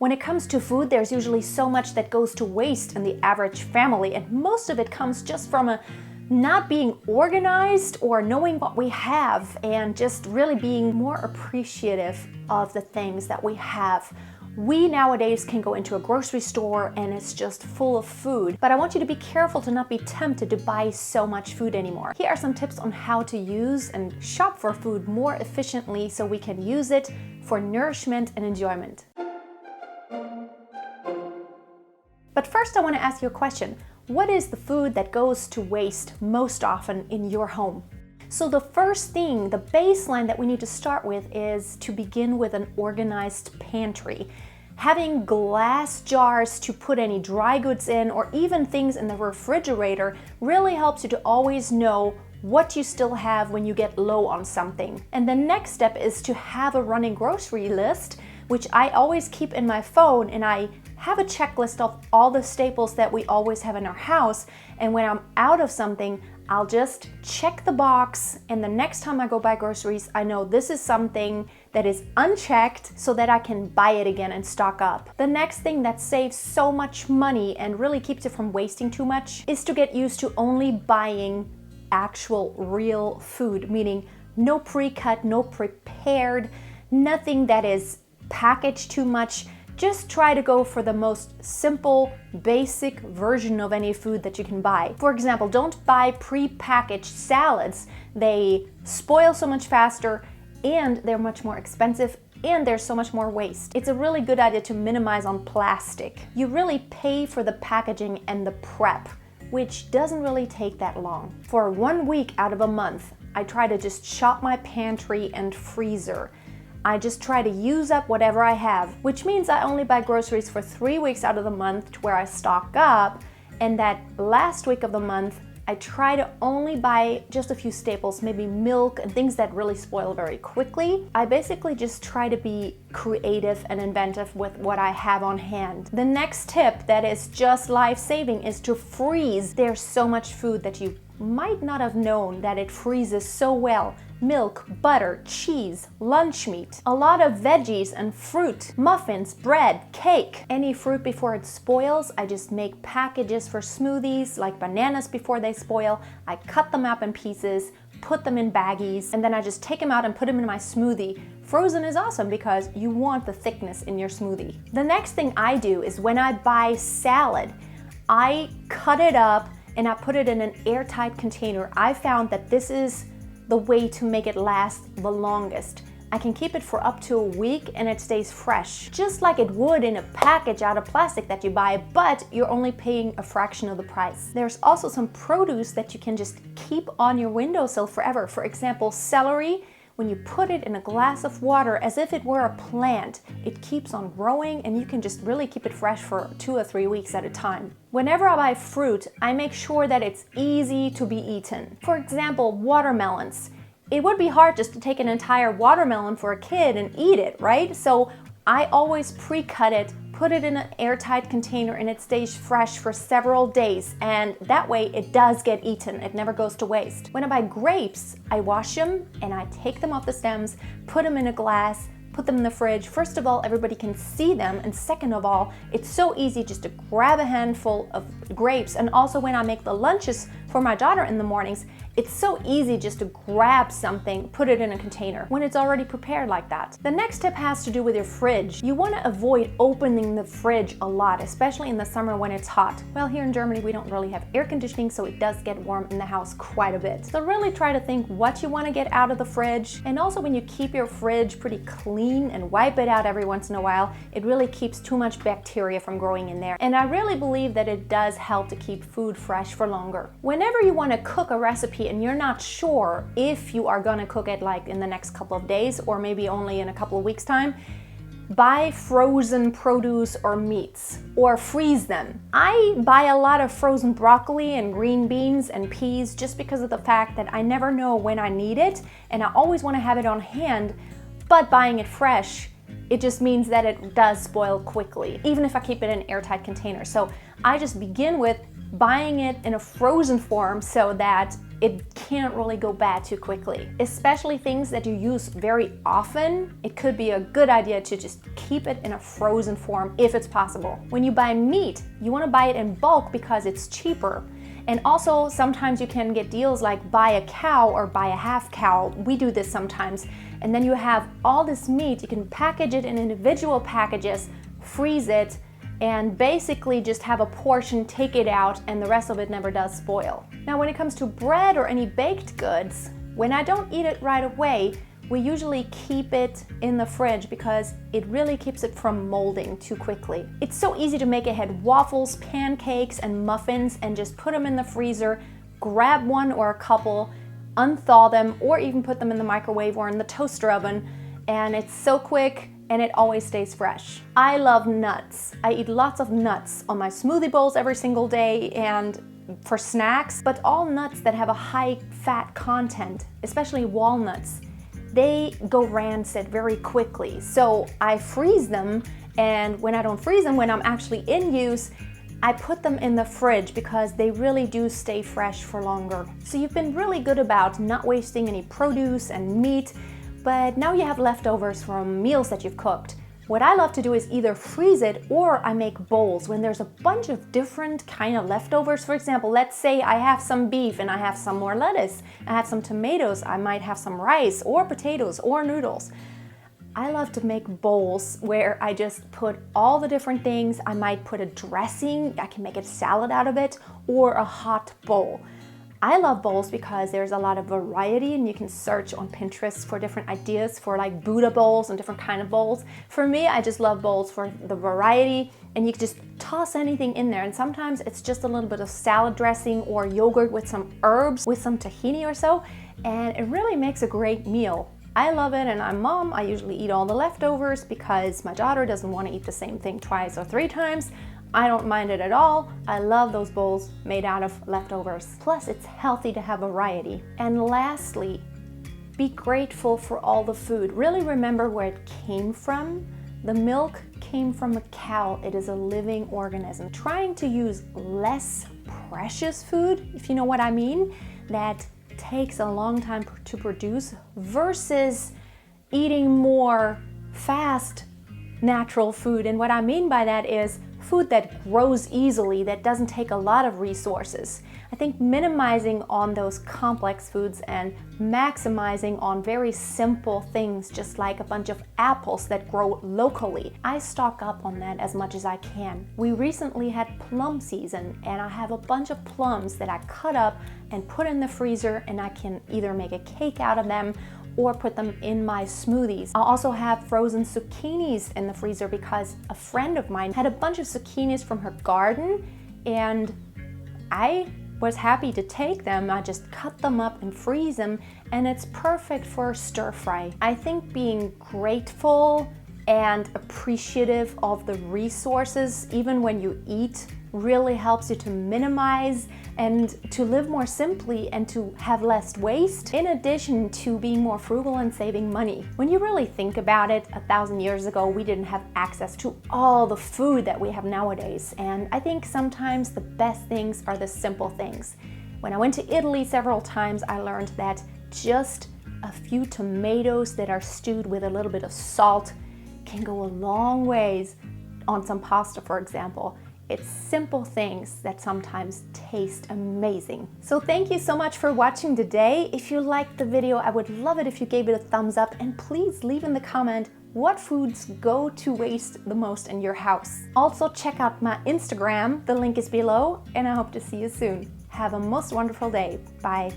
When it comes to food, there's usually so much that goes to waste in the average family, and most of it comes just from not being organized or knowing what we have and just really being more appreciative of the things that we have. We nowadays can go into a grocery store and it's just full of food, but I want you to be careful to not be tempted to buy so much food anymore. Here are some tips on how to use and shop for food more efficiently so we can use it for nourishment and enjoyment. But first I want to ask you a question. What is the food that goes to waste most often in your home? So the first thing, the baseline that we need to start with is to begin with an organized pantry. Having glass jars to put any dry goods in or even things in the refrigerator really helps you to always know what you still have when you get low on something. And the next step is to have a running grocery list, which I always keep in my phone, and I have a checklist of all the staples that we always have in our house. And when I'm out of something, I'll just check the box, and the next time I go buy groceries, I know this is something that is unchecked so that I can buy it again and stock up. The next thing that saves so much money and really keeps it from wasting too much is to get used to only buying actual real food, meaning no pre-cut, no prepared, nothing that is packaged too much. Just try to go for the most simple, basic version of any food that you can buy. For example, don't buy pre-packaged salads. They spoil so much faster and they're much more expensive and there's so much more waste. It's a really good idea to minimize on plastic. You really pay for the packaging and the prep, which doesn't really take that long. For 1 week out of a month, I try to just shop my pantry and freezer. I just try to use up whatever I have, which means I only buy groceries for 3 weeks out of the month to where I stock up, and that last week of the month, I try to only buy just a few staples, maybe milk and things that really spoil very quickly. I basically just try to be creative and inventive with what I have on hand. The next tip that is just life-saving is to freeze. There's so much food that you might not have known that it freezes so well. Milk, butter, cheese, lunch meat, a lot of veggies and fruit, muffins, bread, cake. Any fruit before it spoils, I just make packages for smoothies, like bananas before they spoil. I cut them up in pieces, put them in baggies, and then I just take them out and put them in my smoothie. Frozen is awesome because you want the thickness in your smoothie. The next thing I do is when I buy salad, I cut it up and I put it in an airtight container. I found that this is the way to make it last the longest. I can keep it for up to a week and it stays fresh, just like it would in a package out of plastic that you buy, but you're only paying a fraction of the price. There's also some produce that you can just keep on your windowsill forever. For example, celery. When you put it in a glass of water as if it were a plant, it keeps on growing and you can just really keep it fresh for 2 or 3 weeks at a time. Whenever I buy fruit, I make sure that it's easy to be eaten. For example, watermelons. It would be hard just to take an entire watermelon for a kid and eat it, right? So I always pre-cut it, put it in an airtight container, and it stays fresh for several days, and that way it does get eaten. It never goes to waste. When I buy grapes, I wash them and I take them off the stems, put them in a glass, put them in the fridge. First of all, everybody can see them, and second of all, it's so easy just to grab a handful of grapes. And also when I make the lunches for my daughter in the mornings, it's so easy just to grab something, put it in a container when it's already prepared like that. The next tip has to do with your fridge. You want to avoid opening the fridge a lot, especially in the summer when it's hot. Well, here in Germany, we don't really have air conditioning, so it does get warm in the house quite a bit. So really try to think what you want to get out of the fridge. And also when you keep your fridge pretty clean and wipe it out every once in a while, it really keeps too much bacteria from growing in there. And I really believe that it does help to keep food fresh for longer. Whenever you want to cook a recipe and you're not sure if you are gonna cook it like in the next couple of days or maybe only in a couple of weeks time, buy frozen produce or meats or freeze them. I buy a lot of frozen broccoli and green beans and peas just because of the fact that I never know when I need it and I always want to have it on hand, but buying it fresh, it just means that it does spoil quickly, even if I keep it in an airtight container. So I just begin with buying it in a frozen form so that it can't really go bad too quickly. Especially things that you use very often, it could be a good idea to just keep it in a frozen form if it's possible. When you buy meat, you want to buy it in bulk because it's cheaper. And also sometimes you can get deals like buy a cow or buy a half cow. We do this sometimes. And then you have all this meat, you can package it in individual packages, freeze it, and basically just have a portion, take it out, and the rest of it never does spoil. Now when it comes to bread or any baked goods, when I don't eat it right away, we usually keep it in the fridge because it really keeps it from molding too quickly. It's so easy to make ahead waffles, pancakes, and muffins and just put them in the freezer, grab one or a couple, unthaw them, or even put them in the microwave or in the toaster oven, and it's so quick and it always stays fresh. I love nuts. I eat lots of nuts on my smoothie bowls every single day and for snacks, but all nuts that have a high fat content, especially walnuts, they go rancid very quickly. So I freeze them, and when I don't freeze them, when I'm actually in use, I put them in the fridge because they really do stay fresh for longer. So you've been really good about not wasting any produce and meat, but now you have leftovers from meals that you've cooked. What I love to do is either freeze it or I make bowls when there's a bunch of different kind of leftovers. For example, let's say I have some beef and I have some more lettuce, I have some tomatoes, I might have some rice or potatoes or noodles. I love to make bowls where I just put all the different things. I might put a dressing, I can make a salad out of it, or a hot bowl. I love bowls because there's a lot of variety and you can search on Pinterest for different ideas for like Buddha bowls and different kind of bowls. For me, I just love bowls for the variety, and you can just toss anything in there, and sometimes it's just a little bit of salad dressing or yogurt with some herbs, with some tahini or so, and it really makes a great meal. I love it, and I'm mom. I usually eat all the leftovers because my daughter doesn't want to eat the same thing twice or 3 times. I don't mind it at all. I love those bowls made out of leftovers. Plus, it's healthy to have variety. And lastly, be grateful for all the food. Really remember where it came from. The milk came from a cow. It is a living organism. Trying to use less precious food, if you know what I mean, that takes a long time to produce versus eating more fast, natural food. And what I mean by that is food that grows easily, that doesn't take a lot of resources. I think minimizing on those complex foods and maximizing on very simple things, just like a bunch of apples that grow locally. I stock up on that as much as I can. We recently had plum season, and I have a bunch of plums that I cut up and put in the freezer, and I can either make a cake out of them or put them in my smoothies. I also have frozen zucchinis in the freezer because a friend of mine had a bunch of zucchinis from her garden, and I was happy to take them. I just cut them up and freeze them, and it's perfect for stir fry. I think being grateful and appreciative of the resources, even when you eat, really helps you to minimize and to live more simply and to have less waste, in addition to being more frugal and saving money. When you really think about it, 1,000 years ago, we didn't have access to all the food that we have nowadays. And I think sometimes the best things are the simple things. When I went to Italy several times, I learned that just a few tomatoes that are stewed with a little bit of salt can go a long ways on some pasta, for example. It's simple things that sometimes taste amazing. So thank you so much for watching today. If you liked the video, I would love it if you gave it a thumbs up, and please leave in the comment what foods go to waste the most in your house. Also check out my Instagram, the link is below, and I hope to see you soon. Have a most wonderful day. Bye.